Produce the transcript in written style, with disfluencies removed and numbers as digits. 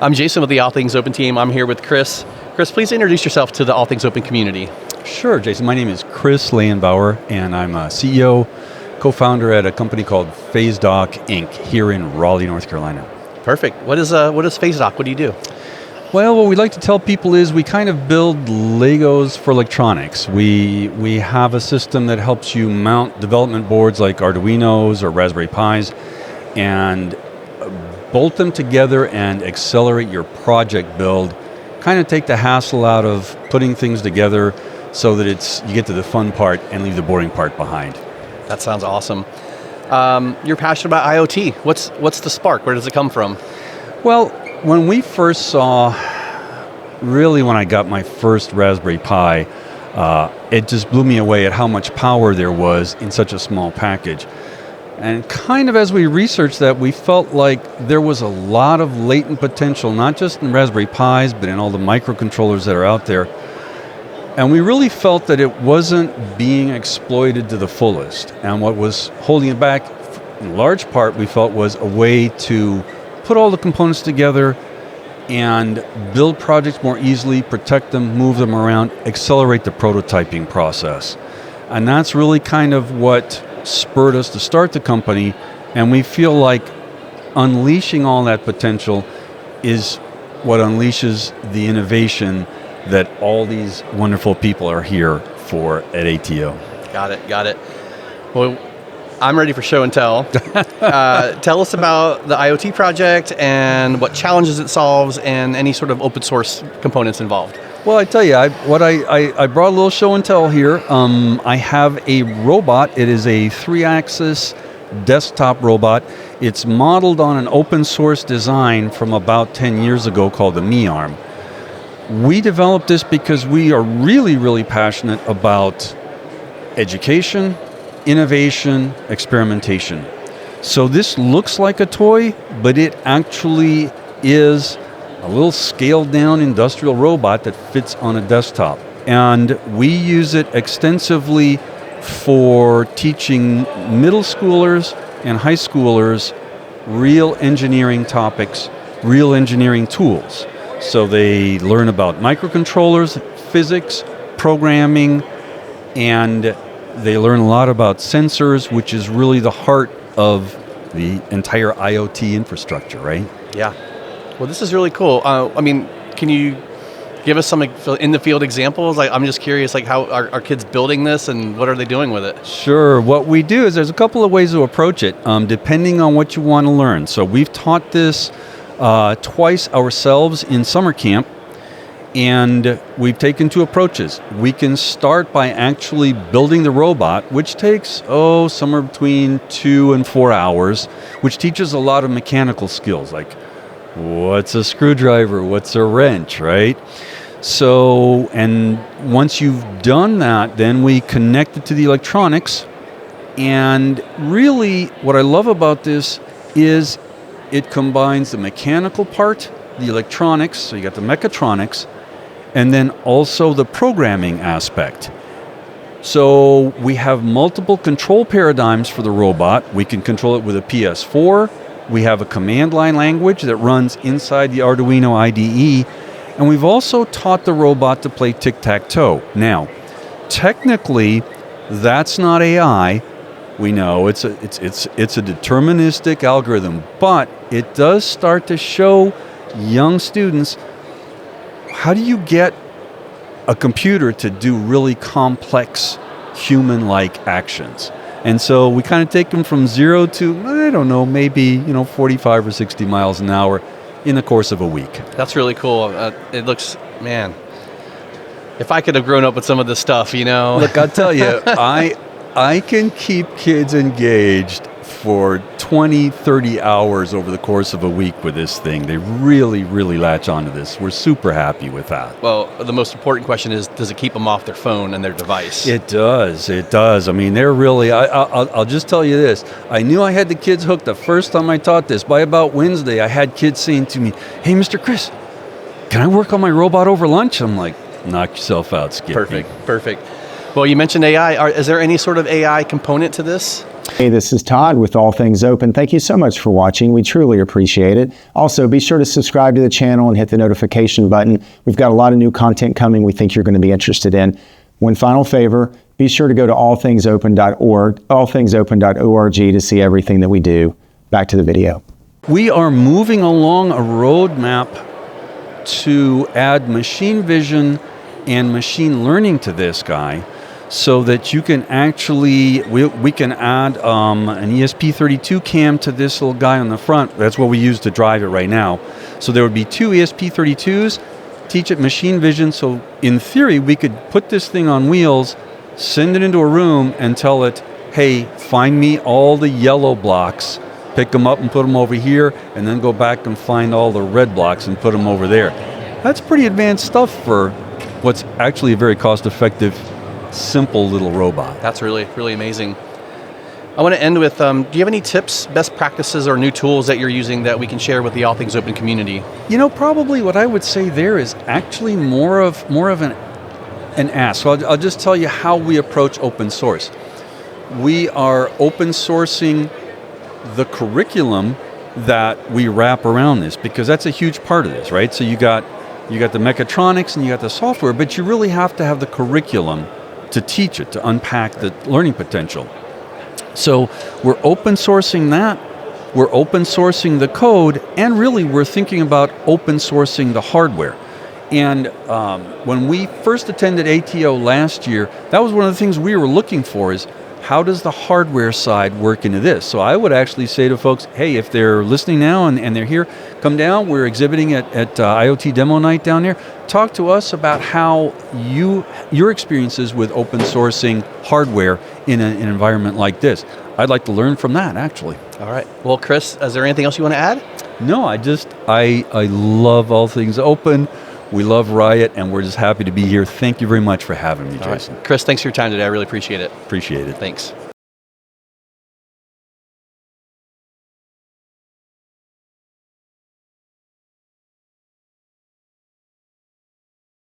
I'm Jason with the All Things Open team. I'm here with Chris. Chris, please introduce yourself to the All Things Open community. Sure, Jason. My name is Chris Lehenbauer, and I'm a CEO, co-founder at a company called PhaseDoc Inc. here in Raleigh, North Carolina. Perfect. What is PhaseDoc? What do you do? Well, what we like to tell people is we kind of build Legos for electronics. We have a system that helps you mount development boards like Arduinos or Raspberry Pis and bolt them together and accelerate your project build. Kind of take the hassle out of putting things together so that you get to the fun part and leave the boring part behind. That sounds awesome. You're passionate about IoT. What's the spark? Where does it come from? Well, when we first saw, really when I got my first Raspberry Pi, it just blew me away at how much power there was in such a small package. And kind of as we researched that, we felt like there was a lot of latent potential, not just in Raspberry Pis, but in all the microcontrollers that are out there. And we really felt that it wasn't being exploited to the fullest. And what was holding it back, in large part, we felt was a way to put all the components together and build projects more easily, protect them, move them around, accelerate the prototyping process. And that's really kind of what spurred us to start the company, and we feel like unleashing all that potential is what unleashes the innovation that all these wonderful people are here for at ATO. Got it. Well, I'm ready for show and tell. Tell us about the IoT project and what challenges it solves and any sort of open source components involved. Well, I tell you, I brought a little show and tell here. I have a robot. It is a 3-axis desktop robot. It's modeled on an open source design from about 10 years ago called the MeArm. We developed this because we are really, really passionate about education, innovation, experimentation. So this looks like a toy, but it actually is a little scaled down industrial robot that fits on a desktop. And we use it extensively for teaching middle schoolers and high schoolers real engineering topics, real engineering tools. So they learn about microcontrollers, physics, programming, and they learn a lot about sensors, which is really the heart of the entire IoT infrastructure, right? Yeah. Well, this is really cool. Can you give us some in the field examples? I'm just curious, how are kids building this and what are they doing with it? Sure. What we do is there's a couple of ways to approach it, depending on what you want to learn. So we've taught this twice ourselves in summer camp, and we've taken two approaches. We can start by actually building the robot, which takes, somewhere between 2 and 4 hours, which teaches a lot of mechanical skills, like what's a screwdriver, what's a wrench, right? So, and once you've done that, then we connect it to the electronics. And really, what I love about this is it combines the mechanical part, the electronics, so you got the mechatronics, and then also the programming aspect. So we have multiple control paradigms for the robot. We can control it with a PS4. We have a command line language that runs inside the Arduino IDE. And we've also taught the robot to play tic-tac-toe. Now, technically, that's not AI. We know it's a deterministic algorithm, but it does start to show young students, how do you get a computer to do really complex human-like actions? And so we kind of take them from 0 to, maybe 45 or 60 miles an hour in the course of a week. That's really cool. It looks, man, if I could have grown up with some of this stuff, Look, I'll tell you, I can keep kids engaged for 20, 30 hours over the course of a week with this thing. They really, really latch onto this. We're super happy with that. Well, the most important question is, does it keep them off their phone and their device? It does. I mean, they're really, I'll just tell you this. I knew I had the kids hooked the first time I taught this. By about Wednesday, I had kids saying to me, "Hey, Mr. Chris, can I work on my robot over lunch?" I'm like, knock yourself out, Skip. Perfect. Well, you mentioned AI. Is there any sort of AI component to this? Hey, this is Todd with All Things Open. Thank you so much for watching. We truly appreciate it. Also, be sure to subscribe to the channel and hit the notification button. We've got a lot of new content coming we think you're going to be interested in. One final favor, be sure to go to allthingsopen.org, allthingsopen.org to see everything that we do. Back to the video. We are moving along a roadmap to add machine vision and machine learning to this guy, so that you can actually, we can add an ESP32 cam to this little guy on the front. That's what we use to drive it right now. So there would be two ESP32s, teach it machine vision. So in theory, we could put this thing on wheels, send it into a room and tell it, hey, find me all the yellow blocks, pick them up and put them over here, and then go back and find all the red blocks and put them over there. That's pretty advanced stuff for what's actually a very cost-effective, simple little robot. That's really, really amazing. I want to end with, do you have any tips, best practices, or new tools that you're using that we can share with the All Things Open community? You know, probably what I would say there is actually more of an ask. So I'll just tell you how we approach open source. We are open sourcing the curriculum that we wrap around this, because that's a huge part of this, right? So you got the mechatronics and you got the software, but you really have to have the curriculum to teach it, to unpack the learning potential. So we're open sourcing that, we're open sourcing the code, and really we're thinking about open sourcing the hardware. And when we first attended ATO last year, that was one of the things we were looking for, is how does the hardware side work into this? So I would actually say to folks, hey, if they're listening now and they're here, come down. We're exhibiting at IoT Demo Night down there. Talk to us about how your experiences with open sourcing hardware in an environment like this. I'd like to learn from that, actually. All right. Well, Chris, is there anything else you want to add? No, I love All Things Open. We love Riot, and we're just happy to be here. Thank you very much for having me, Jason. Right. Chris, thanks for your time today. I really appreciate it. Appreciate it. Thanks.